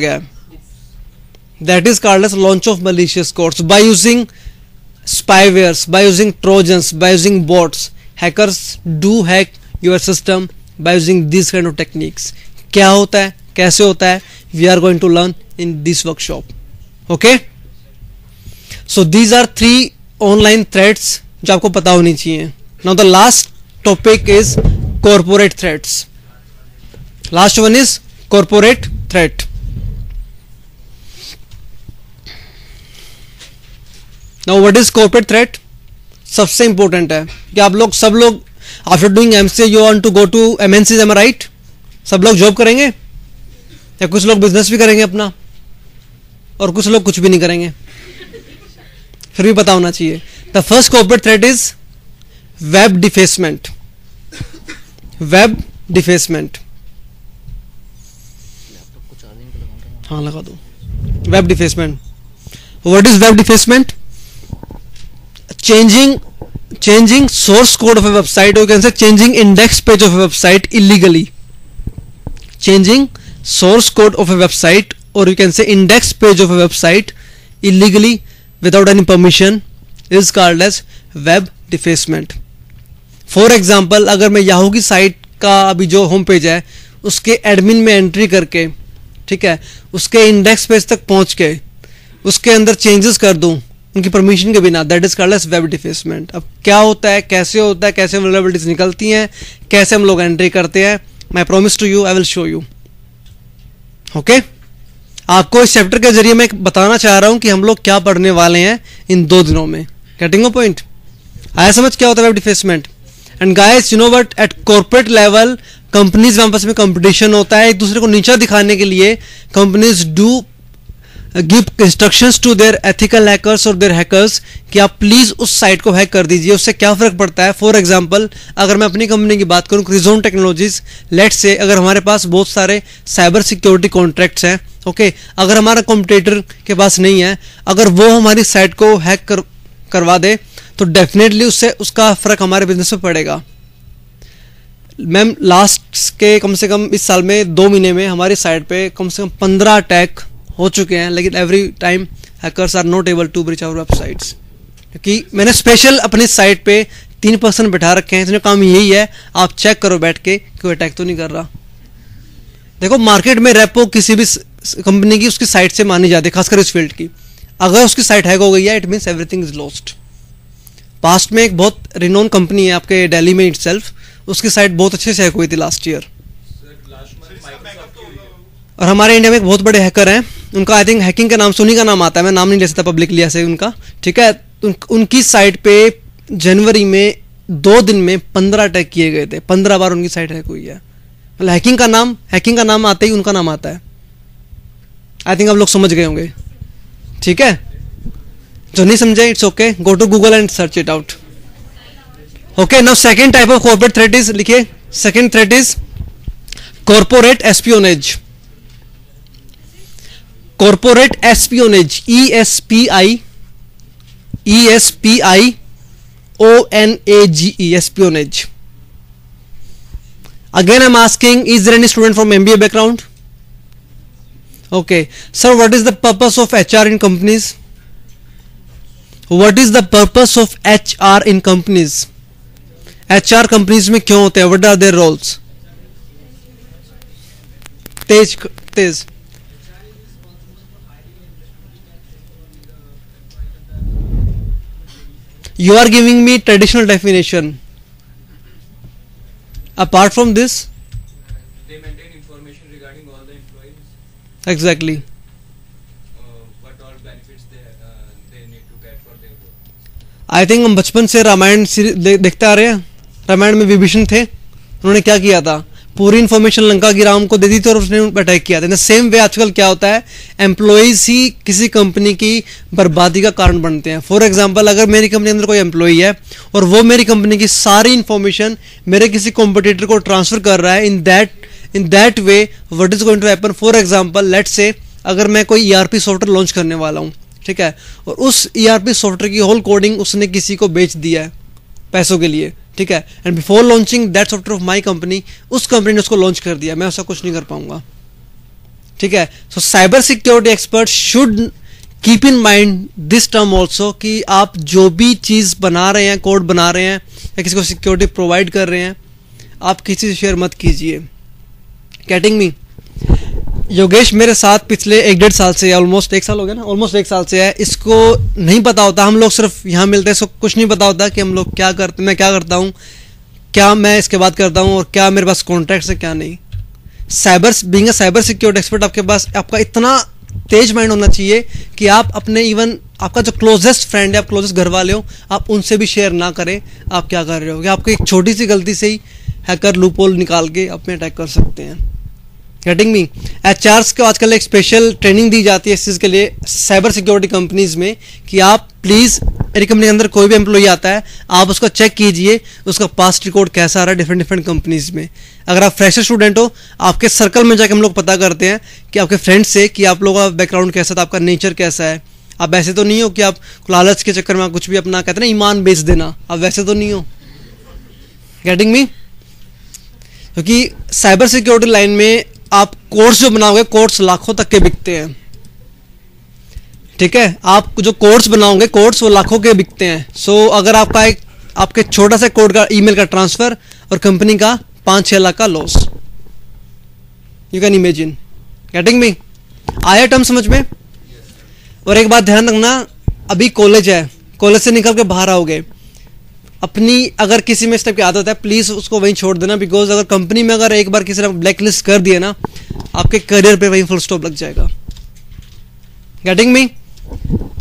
गया है. That is called as launch of malicious codes by using spywares, by using trojans, by using bots. Hackers do hack your system by using these kind of techniques. क्या होता है, कैसे होता है, we are going to learn in this workshop. Okay? So these are 3 online threats जो आपको पता होनी चाहिए. Now the last topic is corporate threats. Last one is corporate threat. Now what is corporate threat? सबसे important है कि आप लोग सब लोग after doing MCA you want to go to MNC, am I right? सब लोग जॉब करेंगे या कुछ लोग बिजनेस भी करेंगे अपना और कुछ लोग कुछ भी नहीं करेंगे, फिर भी पता होना चाहिए. The first corporate threat is web defacement. Web defacement, हाँ लगा दो. Web defacement. What is web defacement? changing source code of a website, or you can say changing index page of a website illegally. Changing source code of a website, or you can say index page of a website illegally without any permission is called as web defacement. For example, अगर मैं Yahoo की site का अभी जो home page है उसके admin में entry करके, ठीक है, उसके इंडेक्स पेज तक पहुंच के उसके अंदर चेंजेस कर दूं उनकी परमिशन के बिना, that is called as web defacement. अब क्या होता है, कैसे होता है, कैसे वल्नरेबिलिटीज निकलती हैं, कैसे हम लोग एंट्री करते हैं, मैं promise to you I will show you. Okay, आपको इस चैप्टर के जरिए मैं बताना चाह रहा हूं कि हम लोग क्या पढ़ने वाले हैं इन 2 दिनों में. Getting a point? आया समझ क्या होता है web defacement? And guys you know what, at corporate level companies में आपस में कंपटीशन होता है, एक दूसरे को नीचा दिखाने के लिए companies do give instructions to their ethical hackers और देयर हैकर्स कि आप प्लीज उस साइट को हैक कर दीजिए. उससे क्या फर्क पड़ता है? फॉर एग्जांपल अगर मैं अपनी कंपनी की बात करूं, क्रिजोन टेक्नोलॉजीज, लेट्स से अगर हमारे पास बहुत सारे साइबर सिक्योरिटी कॉन्ट्रैक्ट्स हैं, ओके, अगर हमारा कॉम्पिटिटर के पास नहीं है, अगर वो हमारी साइट को हैक करवा दे तो डेफिनेटली उससे उसका फर्क हमारे बिजनेस में पड़ेगा. मैम लास्ट के कम से कम इस साल में 2 महीने में हमारी साइट पे कम से कम 15 अटैक हो चुके हैं, लेकिन every time hackers are not able to breach our websites. क्योंकि मैंने स्पेशल अपनी साइट पे 3 पर्सन बैठा रखे हैं, जिनका काम यही है आप चेक करो बैठ के कोई अटैक तो नहीं कर रहा. देखो मार्केट में रेपो किसी भी कंपनी की उसकी साइट से मानी जाती है, खासकर इस फील्ड की. अगर उसकी साइट हैक हो गई है it means everything is lost. Past में एक बहुत रिनोन कंपनी है आपके दिल्ली में इटसेल्फ, उसकी साइट बहुत अच्छे से हैक हुई थी लास्ट ईयर. और हमारे इंडिया में एक बहुत बड़े हैकर हैं, उनका आई थिंक हैकिंग का नाम सोनी का नाम आता है, मैं नाम नहीं ले सकता पब्लिकली ऐसे उनका, ठीक है. उनकी साइट पे जनवरी में 2 दिन में 15 अटैक किए गए थे. 15 बार उनकी साइट हैक हुई है. मतलब हैकिंग का नाम आते ही उनका नाम आता है. आई थिंक आप लोग समझ गए होंगे, ठीक है. जो नहीं समझे it's okay, go to Google and search it out. Okay, now second type of corporate threat is, लिखिए, second threat is corporate espionage. Corporate espionage, ESPIONAGE, espionage. Again I'm asking, is there any student from MBA background? Okay, sir, what is the purpose of HR in companies? What is the purpose of HR in companies? HR companies में क्यों होते हैं? What are their roles? Tej You are giving me traditional definition. Apart from this, they maintain information regarding all the employees. Exactly. What all benefits they need to get for their work. I think हम बचपन से रामायण देखते आ रहे हैं. रामायण में विभीषण थे, उन्होंने क्या किया था? पूरी इन्फॉर्मेशन लंका की राम को दे दी थी और उसने अटैक किया था. इन सेम वे आजकल क्या होता है, एम्प्लॉयज ही किसी कंपनी की बर्बादी का कारण बनते हैं. फॉर एग्जांपल अगर मेरी कंपनी के अंदर कोई एम्प्लॉय है और वो मेरी कंपनी की सारी इन्फॉर्मेशन मेरे किसी कॉम्पिटिटर को ट्रांसफर कर रहा है, in that way what is going to happen. For example let's say अगर मैं कोई ERP सॉफ्टवेयर लॉन्च करने वाला हूँ, ठीक है, और उस ERP सॉफ्टवेयर की होल कोडिंग उसने किसी को बेच दिया है पैसों के लिए, ठीक है, and before launching that software of my company, उस कंपनी ने उसको लॉन्च कर दिया, मैं उसका कुछ नहीं कर पाऊंगा. ठीक है. सो cyber security expert should keep in mind this term also कि आप जो भी चीज़ बना रहे हैं, कोड बना रहे हैं या किसी को सिक्योरिटी प्रोवाइड कर रहे हैं, आप किसी से शेयर मत कीजिए. Getting me. योगेश मेरे साथ पिछले 1-1.5 साल से, ऑलमोस्ट 1 साल हो गया ना, ऑलमोस्ट 1 साल से है. इसको नहीं पता होता, हम लोग सिर्फ यहाँ मिलते हैं, इसको कुछ नहीं पता होता कि हम लोग क्या करते, मैं क्या करता हूँ, क्या मैं इसके बाद करता हूँ और क्या मेरे पास कॉन्ट्रैक्ट्स है क्या नहीं. Being a cyber security expert आपके पास आपका इतना तेज माइंड होना चाहिए कि आप अपने इवन आपका जो क्लोजेस्ट फ्रेंड है, आप क्लोजेस्ट घर वाले हो, आप उनसे भी शेयर ना करें आप क्या कर रहे हो. कि आपको एक छोटी सी गलती से ही हैकर लूपहोल निकाल के अपने अटैक कर सकते हैं. Getting me. एचआर्स को आजकल एक स्पेशल ट्रेनिंग दी जाती है इस चीज़ के लिए साइबर सिक्योरिटी कंपनीज में कि आप प्लीज़, मेरी कंपनी के अंदर कोई भी एम्प्लॉई आता है, आप उसको चेक कीजिए उसका पास्ट रिकॉर्ड कैसा आ रहा है डिफरेंट कंपनीज में. अगर आप फ्रेशर स्टूडेंट हो, आपके सर्कल में जाकर हम लोग पता करते हैं कि आपके फ्रेंड से कि आप लोगों का बैकग्राउंड कैसा था, आपका नेचर कैसा है. आप ऐसे तो नहीं हो कि आप लालच के चक्कर में कुछ भी अपना कहते हैं ना ईमान बेच देना, आप वैसे तो नहीं हो. Getting me. क्योंकि साइबर सिक्योरिटी लाइन में आप कोर्स जो बनाओगे, कोर्स लाखों तक के बिकते हैं. ठीक है, आप जो कोर्स बनाओगे, कोर्स वो लाखों के बिकते हैं. सो अगर आपका एक आपके छोटा सा कोड का ईमेल का ट्रांसफर और कंपनी का 5-6 लाख का loss, you can imagine. Getting me. आया टर्म समझ में. और एक बात ध्यान रखना, अभी कॉलेज है, कॉलेज से निकल के बाहर आओगे, अपनी अगर किसी में इस टाइप की आदत है प्लीज उसको वहीं छोड़ देना. बिकॉज अगर कंपनी में अगर एक बार किसी ने ब्लैक लिस्ट कर दिया ना, आपके करियर पे वहीं फुल स्टॉप लग जाएगा. Getting me.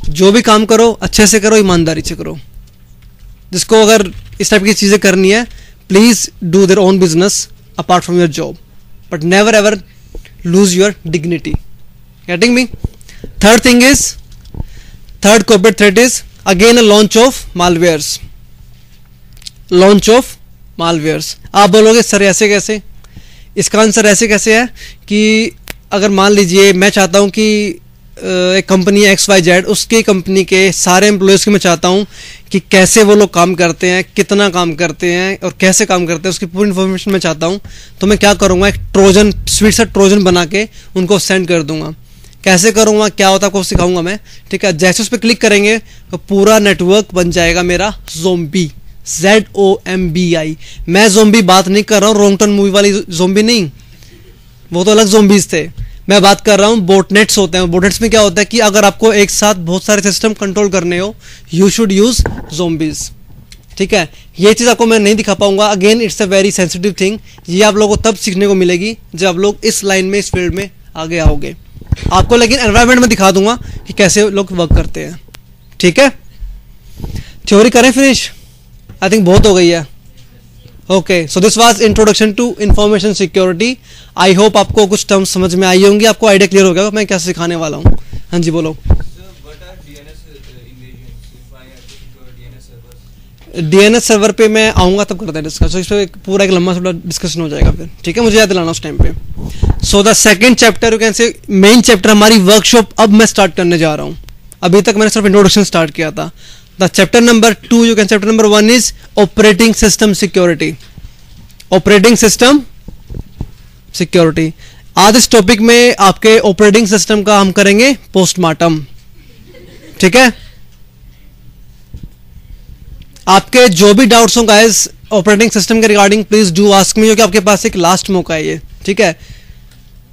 जो भी काम करो अच्छे से करो, ईमानदारी से करो. जिसको अगर इस टाइप की चीजें करनी है, please do their own business apart from your job, but never ever lose your dignity. Getting me. Third corporate threat is again a launch of malwares. Launch of malwares. आप बोलोगे सर ऐसे कैसे? इसका answer ऐसे कैसे है कि अगर मान लीजिए मैं चाहता हूं कि एक कंपनी XYZ, उसकी कंपनी के सारे एम्प्लॉयज़ को मैं चाहता हूं कि कैसे वो लोग काम करते हैं, कितना काम करते हैं और कैसे काम करते हैं, उसकी पूरी इन्फॉर्मेशन मैं चाहता हूं. तो मैं क्या करूंगा, एक ट्रोजन, स्वीट सा ट्रोजन बना के उनको सेंड कर दूंगा. कैसे करूंगा, क्या होता है, आपको सिखाऊंगा मैं. ठीक है, जैसे उस पर क्लिक करेंगे तो पूरा नेटवर्क बन जाएगा मेरा ज़ोंबी, ZOMBI. मैं ज़ोंबी बात नहीं कर रहा हूँ रॉन्ग टर्न मूवी वाली ज़ोंबी नहीं, वो तो अलग ज़ोंबीज थे. मैं बात कर रहा हूँ बोटनेट्स होते हैं. बोटनेट्स में क्या होता है कि अगर आपको एक साथ बहुत सारे सिस्टम कंट्रोल करने हो, यू शुड यूज ज़ोंबीज. ठीक है, ये चीज़ आपको मैं नहीं दिखा पाऊंगा. Again it's a very sensitive thing. ये आप लोगों को तब सीखने को मिलेगी जब आप लोग इस लाइन में, इस फील्ड में आगे आओगे. आपको लेकिन एनवायरमेंट में दिखा दूंगा कि कैसे लोग वर्क करते हैं. ठीक है, थ्योरी करें फिनिश. आई थिंक बहुत हो गई है. Okay, so this was introduction to information security. I hope आपको कुछ टर्म्स समझ में आई होंगी, आपको आइडिया क्लियर हो गया मैं क्या सिखाने वाला हूँ. हाँ जी बोलो. DNS सर्वर पे मैं आऊँगा तब करते हैं डिस्कस. इस पर पूरा एक लंबा सा डिस्कशन हो जाएगा फिर. ठीक है, मुझे याद दिलाना उस टाइम पे. So the second chapter, you can say main chapter, हमारी वर्कशॉप अब मैं स्टार्ट करने जा रहा हूँ. अभी तक मैंने सिर्फ इंट्रोडक्शन स्टार्ट किया था. The chapter number 2, you can chapter number 1 is operating system security. Operating system security. आज इस टॉपिक में आपके ऑपरेटिंग सिस्टम का हम करेंगे पोस्टमार्टम. ठीक है, आपके जो भी डाउट्स हो गाइस ऑपरेटिंग सिस्टम के regarding, please do ask me, क्योंकि आपके पास एक लास्ट मौका है ये. ठीक है,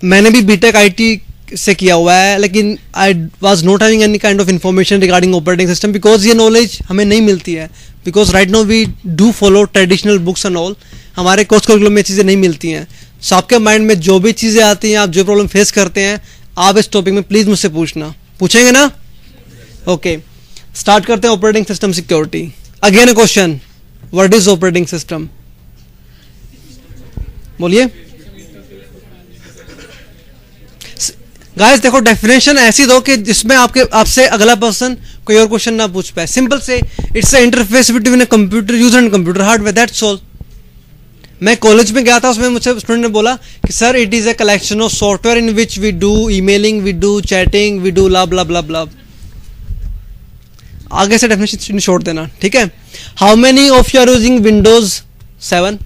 मैंने भी बीटेक आईटी से किया हुआ है, लेकिन I was not having any kind of information regarding operating system, because ये नॉलेज हमें नहीं मिलती है. Because right now we do follow traditional books and all, हमारे कोर्स करिकुलम में चीज़ें नहीं मिलती हैं. सो आपके माइंड में जो भी चीज़ें आती हैं, आप जो प्रॉब्लम फेस करते हैं, आप इस टॉपिक में प्लीज़ मुझसे पूछना. पूछेंगे ना? ओके, स्टार्ट करते हैं operating system security. Again a question, what is operating system? बोलिए गाइस. देखो डेफिनेशन ऐसी दो कि जिसमें आपसे अगला पर्सन कोई और क्वेश्चन ना पूछ पाए. सिंपल से, it's a interface between a computer user and computer hardware, that's all. मैं कॉलेज में गया था, उसमें मुझसे स्टूडेंट ने बोला कि sir it is a collection of software in which we do emailing, we do chatting, we do लब लब लब लब. आगे से डेफिनेशन छोड़ देना. ठीक है, how many of you are using Windows 7?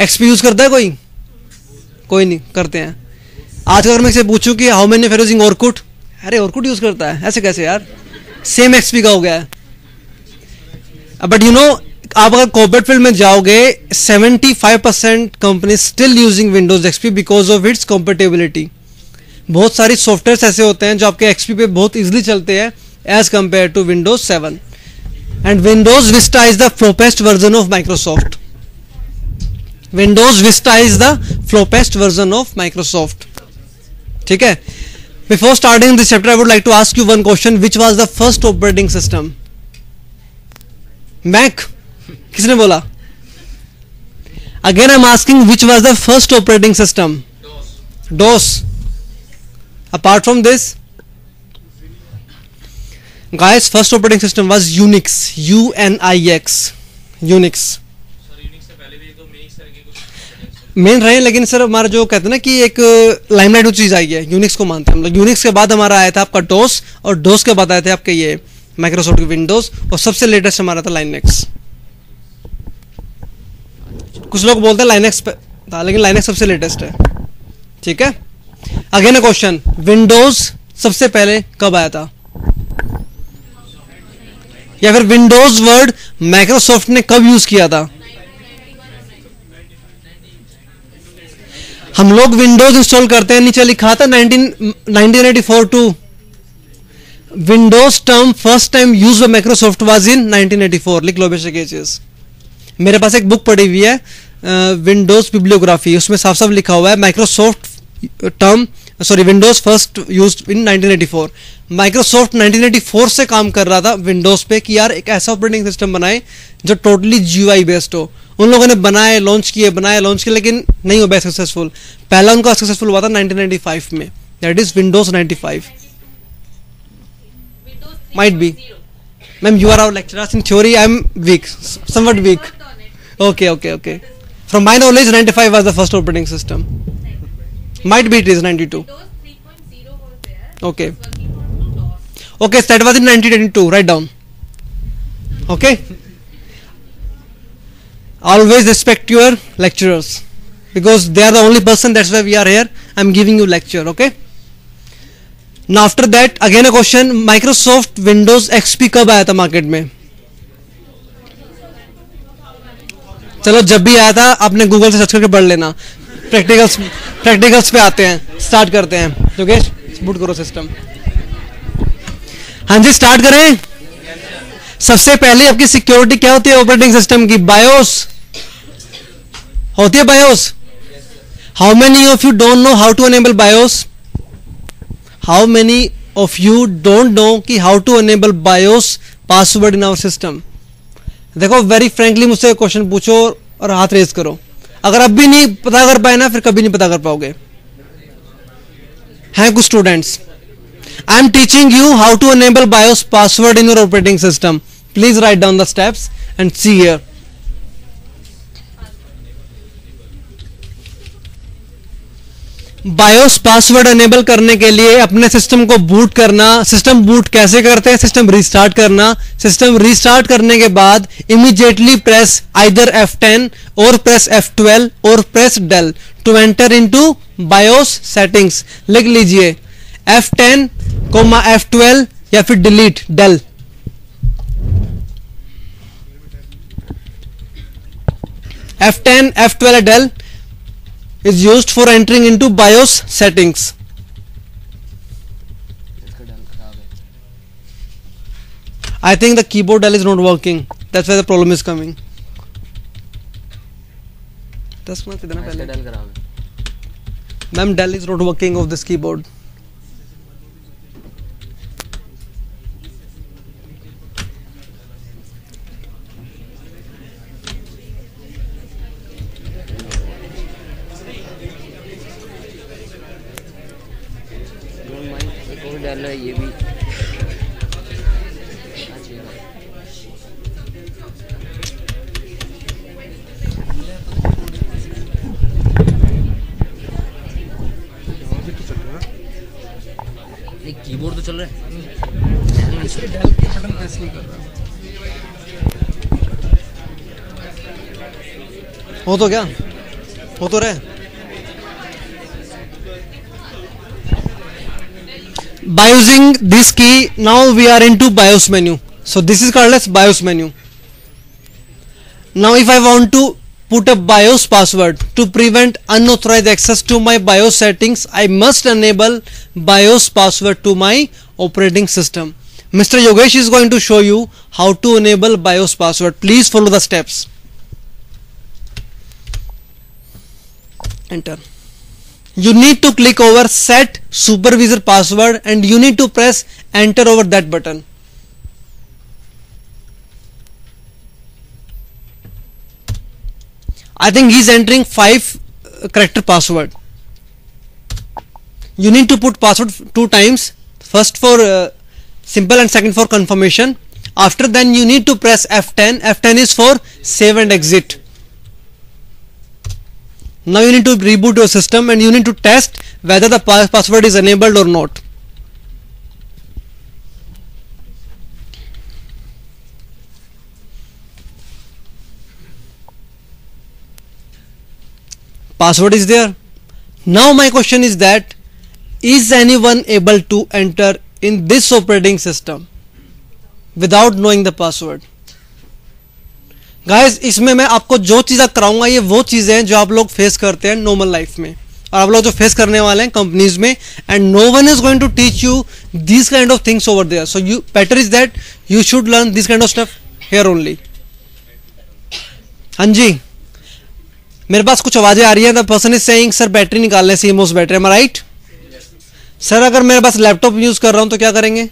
XP use करता है कोई? कोई नहीं, करते हैं। आज अगर मैं इसे पूछूं कि how many of using Orkut, अरे ऑर्कुट यूज करता है, ऐसे कैसे यार, सेम एक्सपी का हो गया है। बट यू नो, आप अगर कॉर्पोरेट फील्ड में जाओगे 75% company still using Windows XP because of its compatibility. बहुत सारी सॉफ्टवेयर ऐसे होते हैं जो आपके एक्सपी पे बहुत इजीली चलते हैं as compare to Windows 7। And Windows Vista is the floppest version of Microsoft. Windows Vista is the floppest version of Microsoft. ठीक है, before starting this chapter I would like to ask you one question, which was the first operating system? Mac, किसने बोला? Again I am asking which was the first operating system? DOS. Apart from this guys, first operating system was Unix, UNIX, Unix। Main रहे, लेकिन sir हमारा जो कहते हैं ना कि एक लाइमलाइट जो चीज आई है, यूनिक्स को मानते हैं हम लोग। यूनिक्स के बाद हमारा आया था आपका डोस, और डोस के बाद आए थे आपके ये माइक्रोसॉफ्ट की विंडोज, और सबसे लेटेस्ट हमारा था लाइनेक्स। कुछ लोग बोलते हैं लाइनेक्स था, लेकिन लाइनेक्स सबसे लेटेस्ट है। ठीक है, अगेन अ क्वेश्चन, विंडोज सबसे पहले कब आया था? या फिर विंडोज वर्ड माइक्रोसॉफ्ट ने कब यूज किया था? हम लोग विंडोज इंस्टॉल करते हैं, नीचे लिखा था 1984 टू। Windows term first time use by Microsoft was in 1984। लिख लो बेशक ये चीज। मेरे पास एक बुक पड़ी हुई है विंडोज बिब्लियोग्राफी, उसमें साफ साफ लिखा हुआ है Microsoft term, sorry, Windows first used in 1984। Microsoft 1984 से काम कर रहा था विंडोज पे कि यार एक ऐसा ऑपरेटिंग सिस्टम बनाए जो टोटली जीयूआई बेस्ड हो। उन लोगों ने बनाए, लॉन्च किए, लेकिन नहीं हो पाया सक्सेसफुल। पहला उनका सक्सेसफुल हुआ था 1995 में, that is Windows 95। Might be ma'am, you are our lecturer in theory, I am weak, somewhat weak. Okay okay okay, from my knowledge 95 was the first operating system. Might be it is 92. Okay. Okay, that was in 1982. Write down. Okay. Always respect your lecturers because they are the only person. That's why we are here. I'm giving you lecture. Okay. Now after that, again a question. Microsoft Windows XP कब आया था market में? चलो जब भी आया था आपने गूगल से सर्च करके पढ़ लेना। प्रैक्टिकल्स पे आते हैं, स्टार्ट करते हैं। योगेश बूट करो सिस्टम। हाँ जी, स्टार्ट करें। सबसे पहले आपकी सिक्योरिटी क्या होती है ऑपरेटिंग सिस्टम की? बायोस होती है। BIOS, how many of you don't know how to enable BIOS? How many of you don't know कि how to enable BIOS password in our system? देखो, वेरी फ्रेंकली मुझसे question पूछो और हाथ raise करो। अगर अब भी नहीं पता कर पाए ना, फिर कभी नहीं पता कर पाओगे। हैं कुछ students? I am teaching you how to enable BIOS password in your operating system. Please write down the steps and see here. BIOS password enable करने के लिए अपने सिस्टम को बूट करना। सिस्टम बूट कैसे करते हैं? सिस्टम रीस्टार्ट करना। सिस्टम रीस्टार्ट करने के बाद इमीडिएटली प्रेस आइदर F10 और प्रेस F12 और press del to enter into BIOS settings. लिख लीजिए F10, F12 या फिर delete del. F10, F12 del is used for entering into BIOS settings. I think the keyboard Dell is not working. That's why the problem is coming. 10 minute कितना पहले Dell खराब है। Ma'am, Dell is not working of this keyboard. डाल ये भी keyboard तो चल रहा है, इसके डेल के बटन प्रेस नहीं कर रहा। हो तो क्या हो तो रहे। By using this key, now we are into BIOS menu. So this is called as BIOS menu. Now if I want to put a BIOS password to prevent unauthorized access to my BIOS settings, I must enable BIOS password to my operating system. Mr. Yogesh is going to show you how to enable BIOS password. Please follow the steps. Enter. You need to click over set supervisor password and you need to press enter over that button. I think he's entering 5 character password. You need to put password 2 times, first for simple and second for confirmation. After then you need to press F10. F10 is for save and exit. Now you need to reboot your system and you need to test whether the password is enabled or not. Password is there. Now my question is that is anyone able to enter in this operating system without knowing the password? Guys इसमें मैं आपको जो चीज़ कराऊंगा ये वो चीज़ें हैं जो आप लोग फेस करते हैं नॉर्मल लाइफ में और आप लोग जो फेस करने वाले हैं कंपनीज में and no one is going to teach you this kind of things over there. So you better is that you should learn this kind of stuff here only. हाँ जी, मेरे पास कुछ आवाजें आ रही हैं. The person is saying sir battery निकाल लें, CMOS battery. Am I right? Sir अगर मेरे पास लैपटॉप यूज कर रहा हूं तो क्या करेंगे?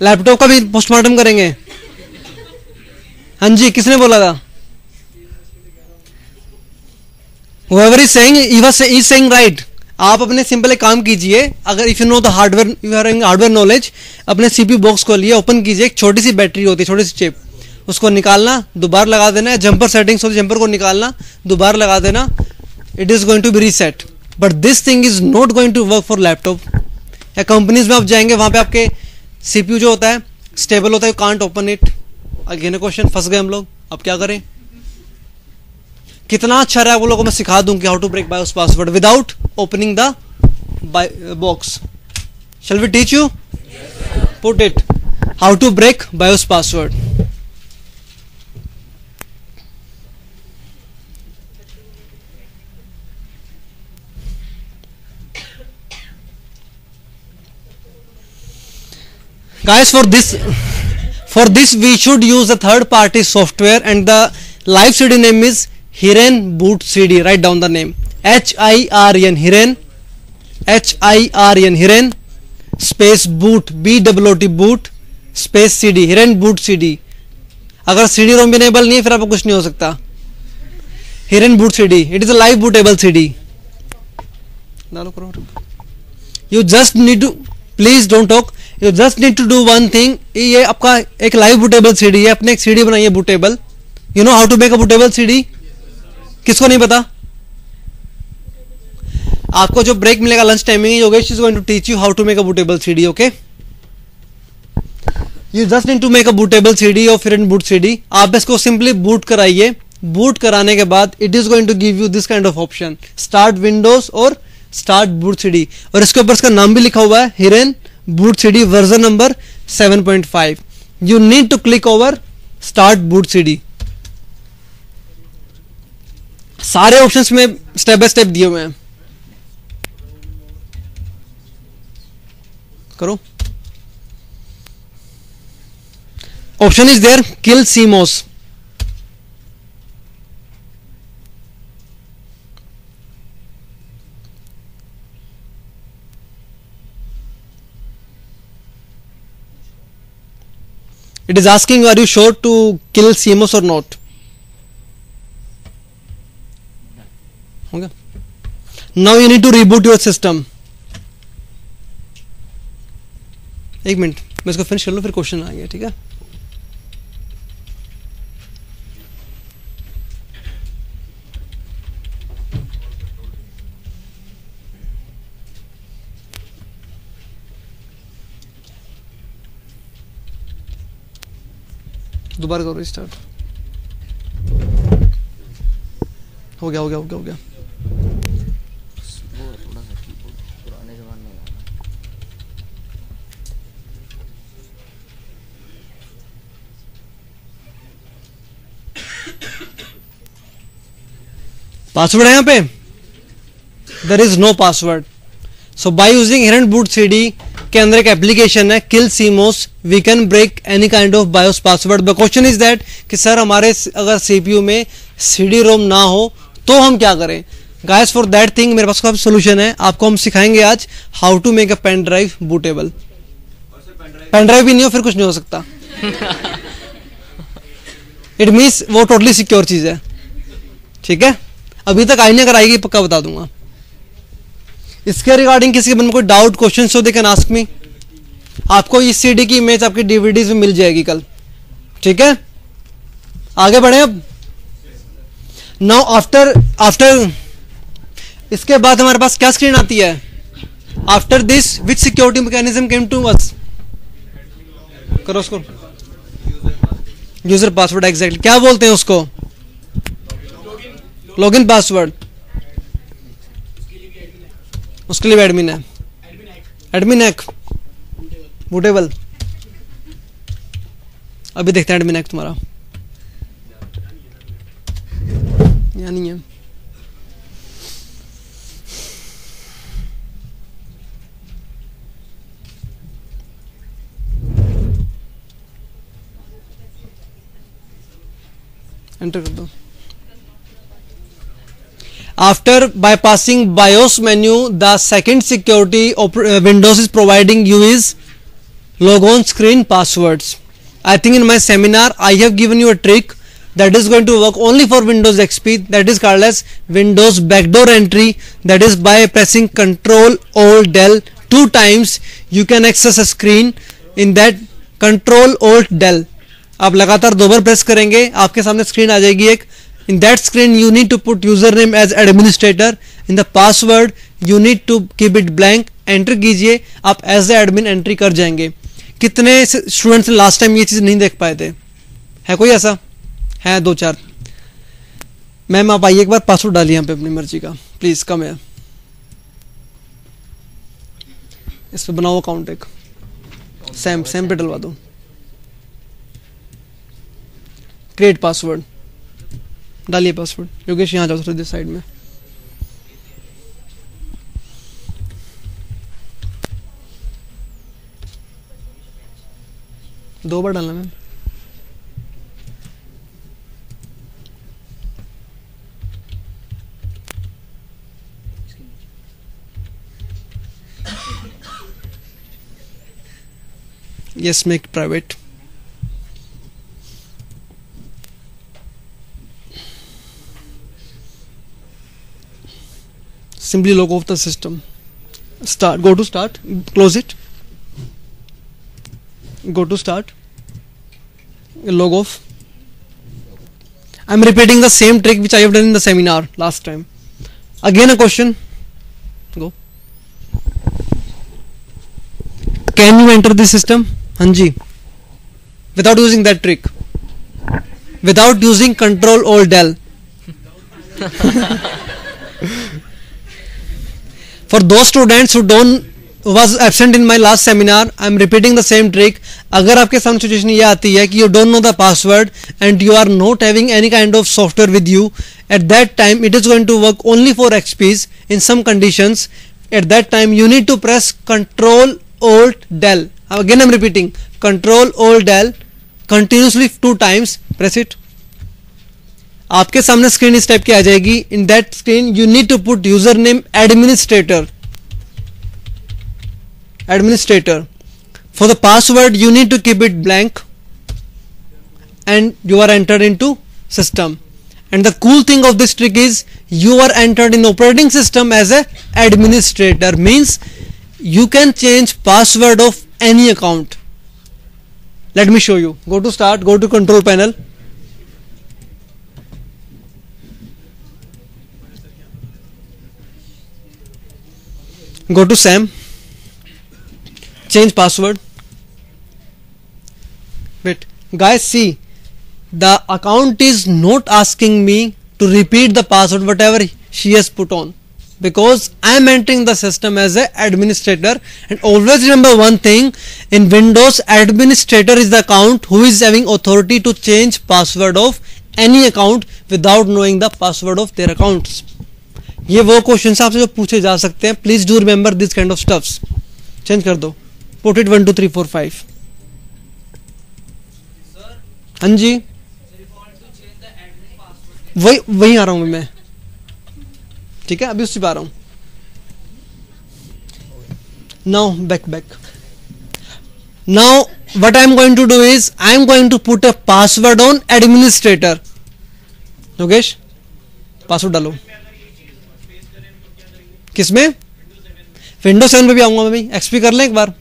लैपटॉप का भी पोस्टमार्टम करेंगे? हाँ जी, किसने बोला था? Whoever is saying, is saying right. आप अपने सिंपल एक काम कीजिए. अगर if you know the hardware, you are hardware knowledge, अपने सीपीयू बॉक्स को लिए ओपन कीजिए. एक छोटी सी बैटरी होती है, छोटी सी चिप, उसको निकालना, दोबारा लगा देना. जंपर सेटिंग्स होती है, जंपर को निकालना, दोबारा लगा देना. It is going to be reset. But this thing is not going to work for laptop. या कंपनीज में आप जाएंगे, वहां पे आपके सीपीयू जो होता है स्टेबल होता है, you can't open it. Again question, फंस गए हम लोग. अब क्या करें? कितना अच्छा रहा वो लोगों को मैं सिखा दूं कि how to break BIOS password without opening the box. Shall we teach you? Put it how to break BIOS password. Guys, for this we should use a third party software and the live CD name is Hiren Boot CD. Write down the name. HIRN Hiren, HIRN Hiren space boot, BOOT boot space CD, Hiren Boot CD. अगर CD ROM enable नहीं है फिर आपको कुछ नहीं हो सकता. Hiren Boot CD, it is a live bootable CD. You just need to, please don't talk. You just need to do one thing. ये आपका एक लाइव बूटेबल सीडी है. अपने एक सीडी बनाइए bootable. You know how to make a bootable CD? किसको नहीं पता? आपको जो ब्रेक मिलेगा lunch timing, Yogesh is going to teach you how to make a bootable CD. Okay, you just need to make a bootable CD और फिर इन boot CD. आप इसको सिंपली बूट कराइए. बूट कराने के बाद it is going to give you this kind of option, start Windows और start boot CD. और इसके ऊपर इसका नाम भी लिखा हुआ है, Hiren Boot CD version number 7.5. You need to click over Start Boot CD. सारे ऑप्शंस में स्टेप बाय स्टेप दिए हुए हैं. करो. Option is there, kill CMOS. It is asking, are you sure to kill CMOS or not? Okay. Now you need to reboot your system. एक minute मैं इसको finish कर लूँ फिर क्वेश्चन आएंगे. ठीक है, दोबारा करो स्टार्ट. हो गया. पासवर्ड है यहाँ पे? There is no password. So by using inherent boot CD के अंदर एक एप्लीकेशन है kill CMOS, we can break any kind of BIOS password. The question is that कि सर हमारे अगर सीपीयू में सीडी रोम ना हो तो हम क्या करें? गाइस फॉर दैट थिंग मेरे पास काफी सोल्यूशन है. आपको हम सिखाएंगे आज how to make a pen drive bootable. Pen drive भी नहीं हो फिर कुछ नहीं हो सकता. इट मीन्स वो टोटली सिक्योर चीज है. ठीक है, अभी तक आई नहीं, अगर आएगी पक्का बता दूंगा. इसके रिगार्डिंग किसी के मन में कोई डाउट क्वेश्चन हो दे कैन आस्क मी. आपको इस सीडी की इमेज आपकी डीवीडीज में मिल जाएगी कल. ठीक है, आगे बढ़े. अब नाउ आफ्टर इसके बाद हमारे पास क्या स्क्रीन आती है? After this which security mechanism came to us? करो उसको. User password. एग्जैक्टली. क्या बोलते हैं उसको? Login password. उसके लिए भी एडमिन है. Admin hack bootable. अभी देखते हैं एडमिन हैक तुम्हारा. या नहीं है? एंटर कर दो. After bypassing BIOS menu, the second security Windows is providing you is logon screen passwords. I think in my seminar I have given you a trick that is going to work only for Windows XP, that is called as Windows backdoor entry. That is by pressing Ctrl Alt Del 2 times you can access a screen. In that Ctrl Alt Del आप लगातार 2 बार press करेंगे, आपके सामने screen आ जाएगी एक. In that screen you need to put username as administrator. In the password you need to keep it blank. Enter कीजिए, आप as a admin entry कर जाएंगे. कितने स्टूडेंट्स लास्ट टाइम ये चीज नहीं देख पाए थे? है कोई ऐसा? है 2-4. मैम आप आइए एक बार, पासवर्ड डालिए यहाँ पे अपनी मर्जी का प्लीज. कम है इस पे बनाओ अकाउंट एक. सैम पे डलवा दो. Create password. डालिए पासवर्ड. योगेश यहाँ जाओ थोड़ी देर साइड में. दो बार डालना ma'am. Yes, make private. Simply log off the system. Start. Go to start. Close it. Go to start. Log off. I am repeating the same trick which I have done in the seminar last time. Again a question. Go. Can you enter the system? Hanji. Without using that trick. Without using Ctrl Alt Del. For those students who was absent in my last seminar, I am repeating the same trick. अगर आपके सामने situation ये आती है कि you don't know the password and you are not having any kind of software with you, at that time it is going to work only for XPs in some conditions. At that time you need to press Ctrl Alt Del. Again I am repeating Ctrl Alt Del continuously 2 times. Press it. आपके सामने screen इस type की आ जाएगी. In that screen you need to put user name administrator. For the password you need to keep it blank and you are entered into system. And the cool thing of this trick is you are entered in operating system as a administrator, means you can change password of any account. Let me show you. Go to start, go to control panel. Go to SAM, change password. Wait, guys, see, the account is not asking me to repeat the password whatever she has put on, because I am entering the system as a administrator. And always remember one thing, in Windows, administrator is the account who is having authority to change password of any account without knowing the password of their accounts. ये वो question आपसे जो पूछे जा सकते हैं। Please do remember this kind of stuffs. Change कर दो, पुट इट 1 2 3 4 5। हाँ जी, वही आ रहा हूं मैं। ठीक है, अभी उससे आ रहा हूं। Now back. Now what I am going to do is I am going to put a password on administrator। Yogesh, password डालो। किसमें? विंडोज 7 पे भी आऊंगा मैं भी। एक्सपी कर लें एक बार,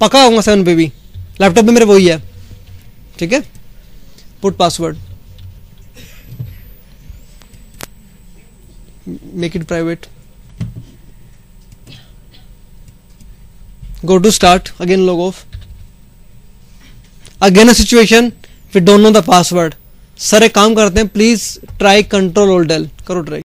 पक्का आऊंगा 7 पे भी। लैपटॉप में मेरे वही है। ठीक है, put password, make it private, go to start, again log off, again a situation we don't know the password। Sir एक काम करते हैं, please try Ctrl Alt Del करो ट्राई।